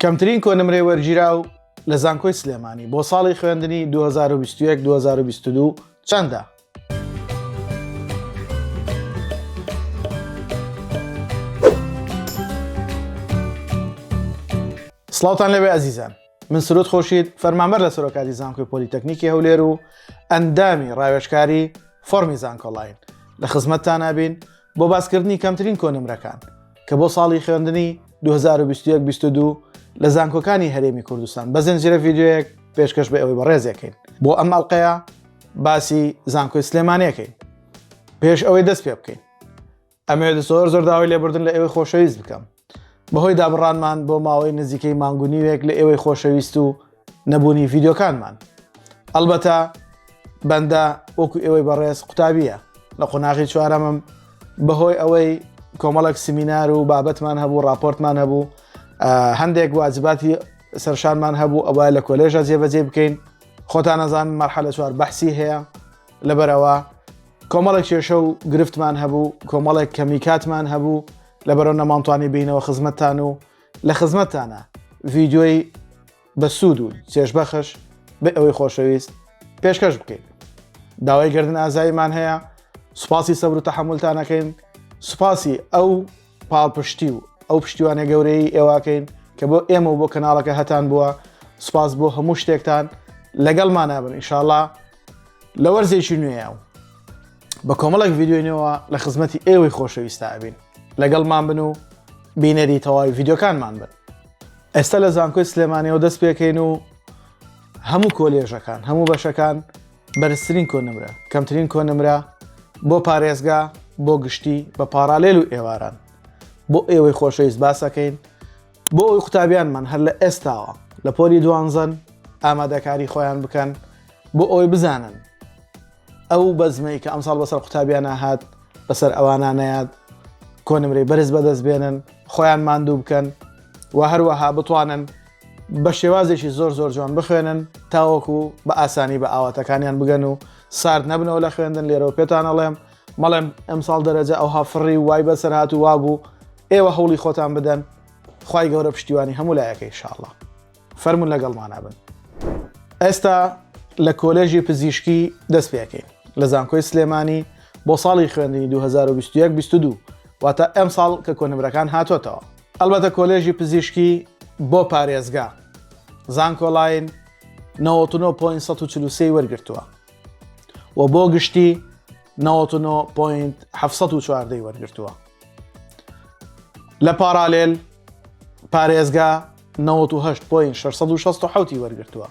کەمترین کۆنمرەی وەرگیراو لە زانکۆی سلێمانی بۆ ساڵی خوێندنی 2021-2022 چەندە؟ سڵاوتان لەبێ ئەزیزان، من سرود خۆشید فەرمانبەر لە سەرۆکاتی زانکۆی پۆلیتەکنیکی هەولێر و ئەندامی ڕاوێژکاری فۆرمی زانکۆلاین لە خزمەتتان هەبین بۆ باسکردنی کەمترین کۆنمرەکان کە بۆ ساڵی خوێندنی 2021-2022 لە زانکۆکانی هەرێمی کوردستان بە زنجیرە ڤیدیۆیەک پێشکەش بە ئەوەی بەڕێزەکەین. بۆ ئەم ئەڵقەیە باسی زانکۆی سلێمانیەکەین پێش ئەوەی دەست پێ بکەین. ئەمەوێت زۆر داوای لێبوردن لە ئێوەی خۆشەویست بکەم بەهۆی دابڕانمان بۆ ماوەی نزیکەی مانگونیوێک لە ئێوەی خۆشەویست و نەبوونی ڤیدیۆکانمان. ئەلبەتە بەندە وەکو ئێوەی بەڕێز قوتابیە لە قۆناغی چوارەمم بەهۆی ئەوەی کۆمەڵێک سمینار و بابەتمان هەبوو، راپۆرتمان هەبوو، هەندێک واجباتی سەرشانمان هەبوو ئەوە لە کۆلێژە جێبەجێ بکەین. خۆتان نەزانن مەرحەلە چوار بەحسی هەیە، لەبەرەوە کۆمەڵێک کێشە و گرفتمان هەبوو، کۆمەڵێک کەمیکاتمان هەبوو، لەبەرەوە نەمانتوانی بینەوە خزمەتتان و لە خزمەتتانە ڤیدیۆی بە سوود و چێژبەخش بە ئەوەی خۆشەویست پێشکەش بکەین. داوای گردن ئازاییمان هەیە، سوپاسی سەبر و تەحەمولتانەکەین، سوپاسی ئەو پاڵپشتی و ئەو پشتیوانە گەورەی ئێواکەین کە بۆ ئێمە و بۆ کەناڵەکە هەتان بووە. سوپاس بۆ هەموو شتێکتان لەگەڵمان هەبن. ئینشاءڵڵا لە وەرزێکی نوێیە و بە کۆمەڵێک ڤیدیۆینەوە لە خزمەتی ئێوەی خۆشەویستە ئەبین. لەگەڵمان بن و بینەری تەواوی ڤیدیۆکانمان بن. ئێستا لە زانکۆی سلێمانیەوە دەست پێکەین و هەموو کۆلێژەکان، هەموو بەشەکان بەرزترین کۆنمرە، کەمترین کۆنمرە بۆ پارێزگا، بۆ گشتی بە پارالێل و ئێواران بۆ ئێوەی خۆشەویست باسەکەین، بۆ ئەوی قوتابیانمان هەر لە ئێستاوە لە پۆلی دوانزەن ئامادەکاری خۆیان بکەن بۆ ئەوەی بزانن ئەو بەزمەی کە ئەمساڵ بەسەر قوتابیانە هات بەسەر ئەوانە نەیاد کۆنمرەی بەرز بەدەست بێنن، خۆیان ماندوو بکەن و هەروەها بتوانن بە شێوازێکی زۆر جوان بخوێنن تاوەکو بە ئاسانی بە ئاواتەکانیان بگەن و سارد نەبنەوە لە خوێندن. لێرەوە پێتان ئەڵێم مەڵێم ئەمساڵ دەرەجە ئەوها فڕی وای بەسەر هات و وابوو، ئێوە هەوڵی خۆتان بدەن، خوای گەورە پشتیوانی هەموو لایەکە ئینشاءڵڵا. فەرمون لەگەڵمانە بن. ئێستا لە کۆلێژی پزیشکی دەست پێکەین لە زانکۆی سلێمانی بۆ ساڵی خوێندنی 2021-2022 واتە ئەم ساڵ کە کۆنمرەکان هاتۆتەوە. ئەلبەتە کۆلێژی پزیشکی بۆ پارێزگا زانکۆلاین 99.143 وەرگرتووە و بۆ گشتی 99.714 وەرگرتووە. لە پارالێل پارێزگا 98.667 وەرگرتووە،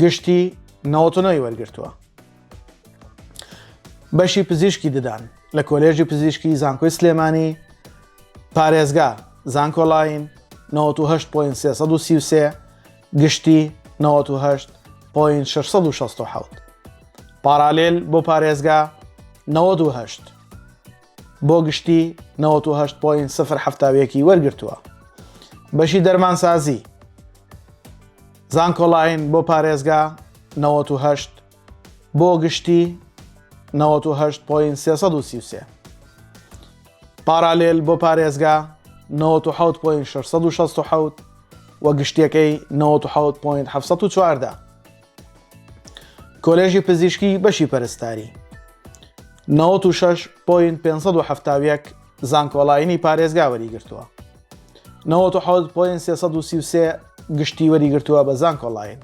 گشتی 99 وەرگرتووە. بەشی پزیشکی ددان لە کۆلێژی پزیشکی زانکۆی سلێمانی پارێزگا زانکۆلاین 98.333 گشتی 98.667. پارالێل بۆ پارێزگا 98 بۆ گشتی 98.071 وەرگرتووە. بەشی دەرمانسازی زانکۆلاین بۆ پارێزگا 98 بۆ گشتی 98.333. پارالێل بۆ پارێزگا 97.667 و گشتیەکەی 97.714. کۆلێژی پزیشکی بەشی پەرستاری 96.571 زانکۆلاینی پارێزگا وەریگرتووە، 97.333 گشتی وەریگرتووە بە زانکۆلاین.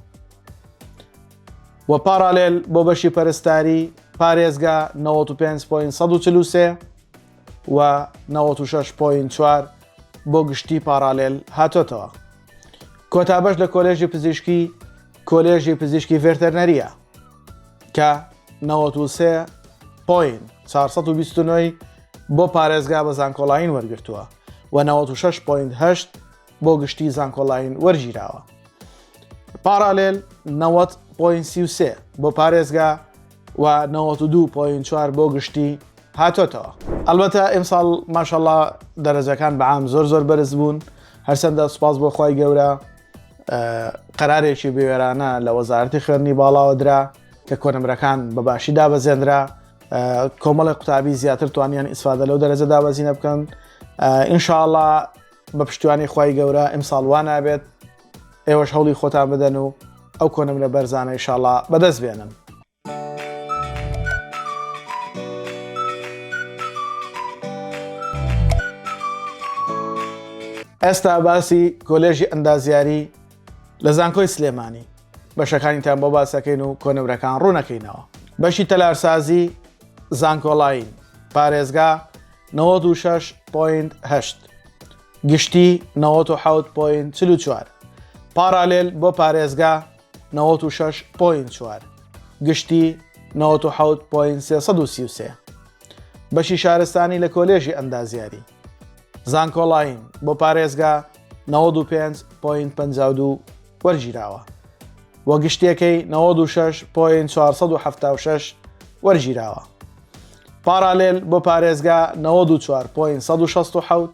و پارالێل بۆ بەشی پەرستاری پارێزگا 95.143 و 96.4 بۆ گشتی پارالێل هاتۆتەوە. کۆتابەش لە کۆلێژی پزیشکی کۆلێژی پزیشکی ڤێتەرنەریە کە 93.429 بۆ پارێزگا بە زانکۆلاین وەرگرتووە و 96.8 بۆ گشتی زانکۆلاین وەرگیراوە. پارالێل 90.33 بۆ پارێزگا و 92.4 بۆ گشتی هاتۆتەوە. ئەلبەتە ئێمساڵ ماشەڵڵا دەرەجەکان بەعام زۆر بەرز بوون، هەرچەندە سوپاس بۆ خوای گەورە قەرارێکی بێوێرانە لە وەزارەتی خوێندنی باڵاوە درا کە کۆنمرەکان بەباشی دابەزێنرا، کۆمەڵی قوتابی زیاتر توانیان ئیسفادە لەو دەرەجە دابەزینە بکەن. ئینشاءڵڵا بە پشتیوانی خوای گەورە ئیمساڵ وا نابێت ئێوەش هەوڵی خۆتان بدەن و ئەو کۆنمرە بەرزانە ئینشاڵڵا بەدەست بێنن. ئێستا باسی کۆلێژی ئەندازیاری لە زانکۆی سلێمانی بەشەکانیتان بۆ باسەکەین و کۆنمرەکان ڕوونەکەینەوە. بەشی تەلارسازی زانکۆلاین پارێزگا 96.8 گشتی 97.44 پارالێل بۆ پارێزگا 96.4 گشتی 97.333 بەشی شارستانی لە کۆلێژی ئەندازیاری زانکۆلاین بۆ پارێزگا 95.52 وەرگیراوە وە گشتیەکەی 96.476 وەرگیراوە. پارالێل بۆ پارێزگا 94.167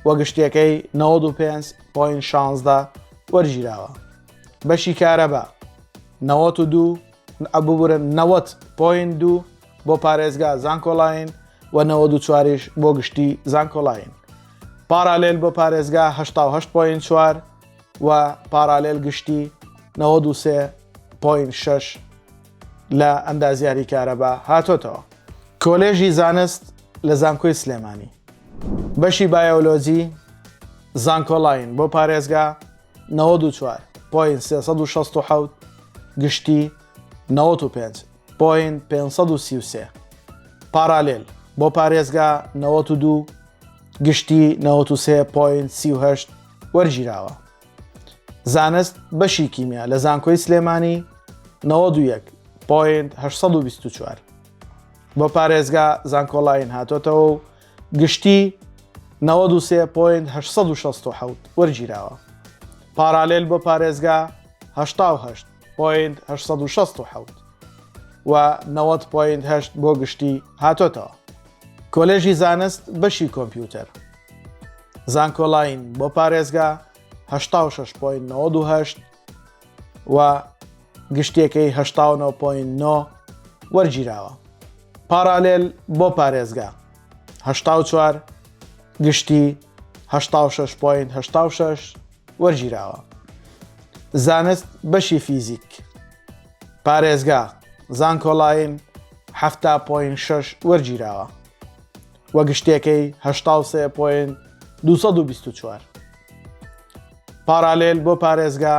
وە گشتیەکەی 95.16 وەرگیراوە. بەشی کارەبا 90.2 بۆ پارێزگا زانکۆلاین و 94 بۆ گشتی زانکۆلاین. پارالێل بۆ پارێزگا 88.4 و پارالێل گشتی 93.6 لە ئەندازیاری کارەبا هاتۆتەوە. کۆلێژی زانست لە زانکۆی سلێمانی بەشی بایۆلۆجی زانکۆلاین بۆ پارێزگا 94.367 گشتی 95.533 پارالێل بۆ پارێزگا 92 گشتی 93.38 وەرگیراوە. زانست بەشی کیمیا لە زانکۆی سلێمانی 91.824 بۆ پارێزگا زانکۆلاین هاتۆتەوە و گشتی 93.867 وەرگیراوە. پارالێل بۆ پارێزگا 88.867 و 90.8 بۆ گشتی هاتۆتەوە. کۆلێژی زانست بەشی کۆمپیوتەر زانکۆلاین بۆ پارێزگا 86.98 و گشتیەکەی 89.9 وەرگیراوە. پارالێل بۆ پارێزگا 84 گشتی 86.86 وەرگیراوە. زانست بەشی فیزیک پارێزگا زانکۆلاین 7.6 وەرگیراوە وە گشتێکەی 83.224 پارالێل بۆ پارێزگا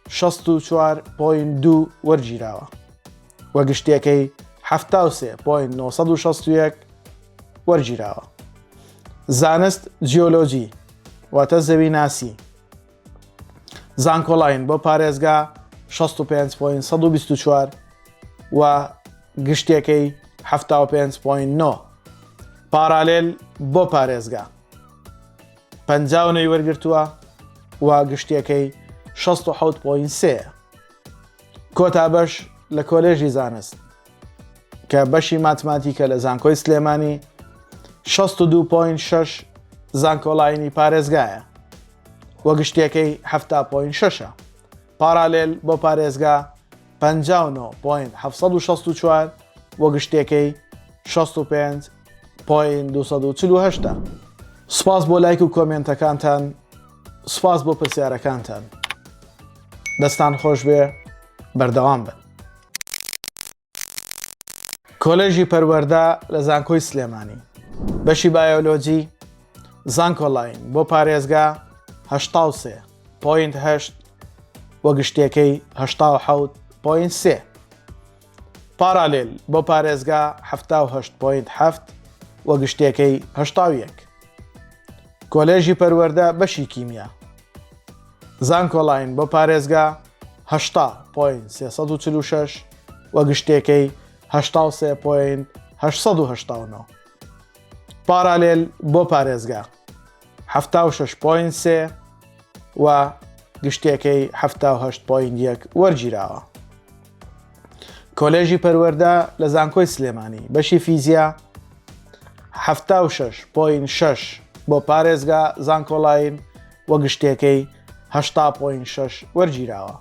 64.2 وەرگیراوە وە گشتێکەی 73.961 وەرگیراوە. زانست جیۆلۆجی واتە زەوی ناسی زانکۆلاین بۆ پارێزگا 65.124 و گشتێکەی 75.9 پارالێل بۆ پارێزگا 59 وەرگرتووە و گشتێکەی 67.3 کۆتابەش لە کۆلێژی زانست کە بەشی ماتماتیکە لە زانکۆی سلێمانی 62.6 زانکۆلاینی پارێزگایە وە گشتێکەی 7.6 پارالێل بۆ پارێزگا 59.764 وە گشتێکەی 65.248. سوپاس بۆ لایک و کۆمنتەکانتان، سوپاس بۆ پرسیارەکانتان. دەستان خۆش بێ، بەردەوام بن. کۆلێژی پەروەردە لە زانکۆی سلێمانی بەشی بایۆلۆجی زانکۆلاین بۆ پارێزگا 83.8 وە گشتێکەی 87.3 پارالێل بۆ پارێزگا 78.7 وە گشتێکەی 81 کۆلێژی پەروەردە بەشی کیمیا زانکۆلاین بۆ پارێزگا 80.346 وە گشتێکەی 83.889 پارالێل بۆ پارێزگا 76.3 و گشتێکەی 78.1 وەرگیراوە. کۆلێژی پەروەردە لە زانکۆی سلێمانی بەشی فیزیا 76.6 بۆ پارێزگا زانکۆلاین وە گشتێکەی 80.6 وەرگیراوە.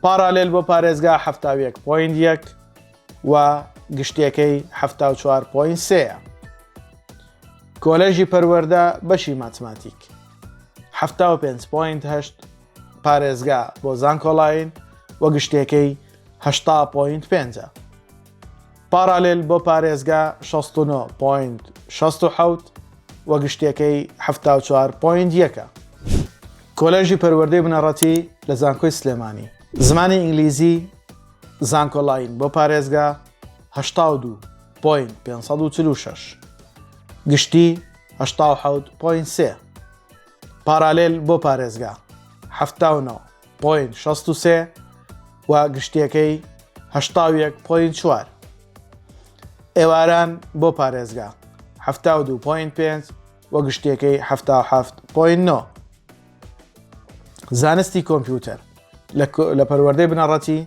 پارالێل بۆ پارێزگا 71.1 و گشتێکەی 74.3. کۆلێژی پەروەردە بەشی ماتماتیک 75.8 پارێزگا بۆ زانکۆلاین وە گشتێکەی 80.5 پارالێل بۆ پارێزگا 69.67 وە گشتێکەی 74.1 کۆلێژی پەروەردەی بنەڕەتی لە زانکۆی سلێمانی زمانی ئینگلیزی زانکۆلاین بۆ پارێزگا 82.546 گشتی 87.3 پارالێل بۆ پارێزگا 79.63 و گشتیەکەی 81.4 ئێواران بۆ پارێزگا 72.5 و گشتیەکەی 77.9 زانستی کۆمپیوتەر لە پەروەردەی بنەڕەتی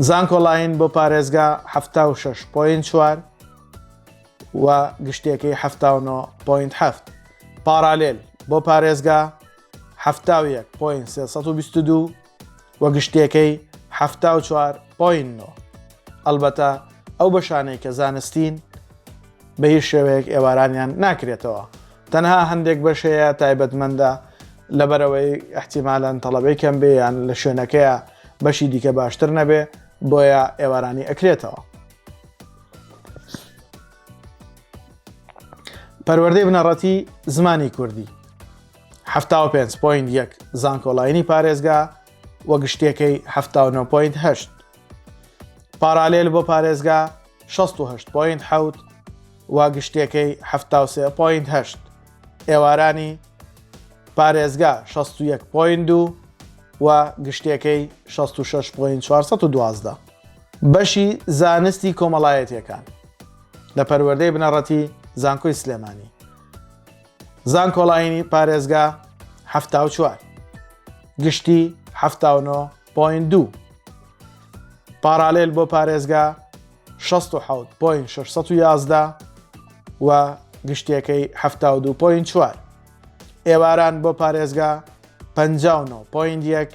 زانکۆلاین بۆ پارێزگا 76.4 و گشتێکەی 79.7 پارالێل بۆ پارێزگا 71.322 و گشتێکەی 74.9 ئەلبەتە ئەو بەشانەی کە زانستین بە هیچ شێوەیەک ئێوارانیان ناکرێتەوە تەنها هەندێک بەشەیە تایبەتمەندە لەبەرەوەی احتیمالەن تەڵەبەی کەم بێ یان لە شوێنەکەیە بەشی دیکە باشتر نەبێ بۆیە ئێوارانی ئەکرێتەوە. پەروەردەی بنەڕەتی زمانی کوردی 75.1 زانکۆلاینی پارێزگا وە گشتێکەی 79.8 پارالێل بۆ پارێزگا 68.7 و گشتێکەی 73.8 ئێوارانی پارێزگا 61.2 و گشتێکەی 66.412 بەشی زانستی کۆمەڵایەتیەکان لە پەروەردەی بنەڕەتی زانکۆی سلێمانی زانکۆلاینی پارێزگا 74 گشتی 79.2 پارالێل بۆ پارێزگا 67.611 و گشتێکەی 72.4 ئێواران بۆ پارێزگا 59.1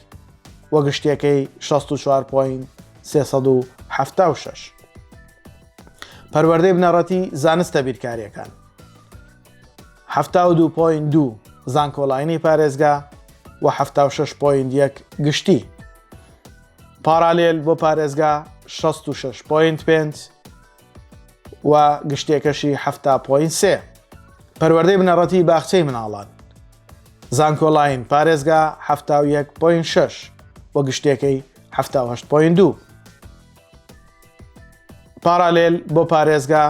و گشتێکەی 64.376 پەروەردەی بنەڕەتی زانستە بیرکاریەکان 72.2 زانکۆلاینی پارێزگا و 76.1 گشتی پارالێل بۆ پارێزگا 66.5 و گشتێکەشی 70.3 پەروەردەی بنەڕەتی باخچەی مناڵان زانکۆلاین پارێزگا 71.6 و گشتێکەی 78.2 پارالێل بۆ پارێزگا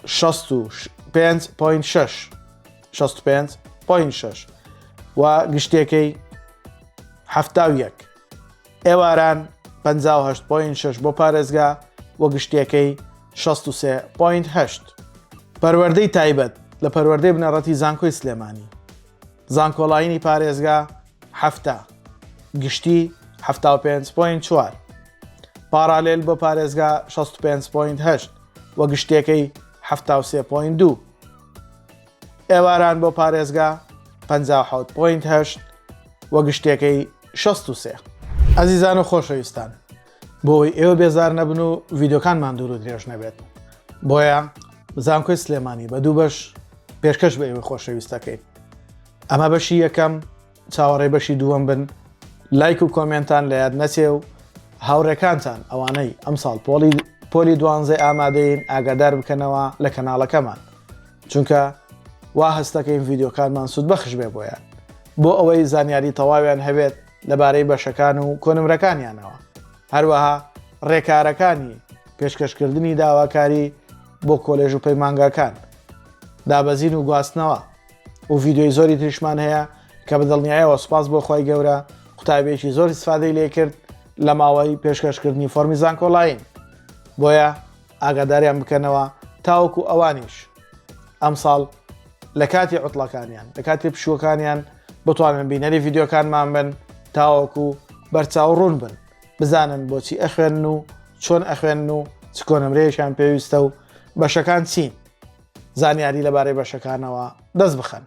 65.6 و گشتێکەی 71 ئێواران 58.6 بۆ پارێزگا و گشتێکەی 63.8 پەروەردەی تایبەت لە پەروەردەی بنەڕەتی زانکۆی سلێمانی زانکۆلاینی پارێزگا 7 گشتی 75.4 پارالێل بۆ پارێزگا 65.8 و گشتێکەی 73.2 ئێواران بۆ پارێزگا 57.8 و گشتێکەی 63 ئەزیزان و خۆشەویستان بۆی ئێوە بێزار نەبن و ڤیدیۆکانمان دوور و درێژ نەبێت بۆیە زانکۆی سلێمانی بە دوو بەش پێشکەش بە ئێوە خۆشەویستەکەین ئەمە بەشی یەکەم چاوەڕێی بەشی دووەم بن لایک و کۆمنتان لە یاد نەچێ و هاوڕێکانتان ئەوانەی ئەم ساڵ پۆلی 12 ئامادەین ئاگادار بکەنەوە لە کەناڵەکەمان چونکە وا هەستەکەین ڤیدیۆکانمان سوود بەخش بێ بۆیان بۆ ئەوەی زانیاری تەواویان هەبێت لەبارەی بەشەکان و کۆنمرەکانیانەوە هەروەها ڕێکارەکانی پێشکەشکردنی داواکاری بۆ کۆلێژ و پەیمانگاکان دابەزین و گواستنەوە و ڤیدیۆی زۆری تریشمان هەیە کە بەدڵنیایەوە سوپاس بۆ خۆی گەورە قوتابێکی زۆر استفادەی لێ کرد لە ماوەی پێشکەشکردنی فۆرمی زانکۆلاین بۆیە ئاگاداریان بکەنەوە تاوەکو ئەوانیش ئەم ساڵ لە کاتی عوتڵەکانیان لە کاتی پشووەکانیان بتوانن بینەری ڤیدیۆکانمان بن تاوەکو بەرچاو ڕوون بن بزانن بۆچی ئەخوێن و چۆن ئەخوێن و چ کۆنمرەیەشیان پێویستە و بەشەکان چین زانیاری لەبارەی بەشەکانەوە دەست بخەن.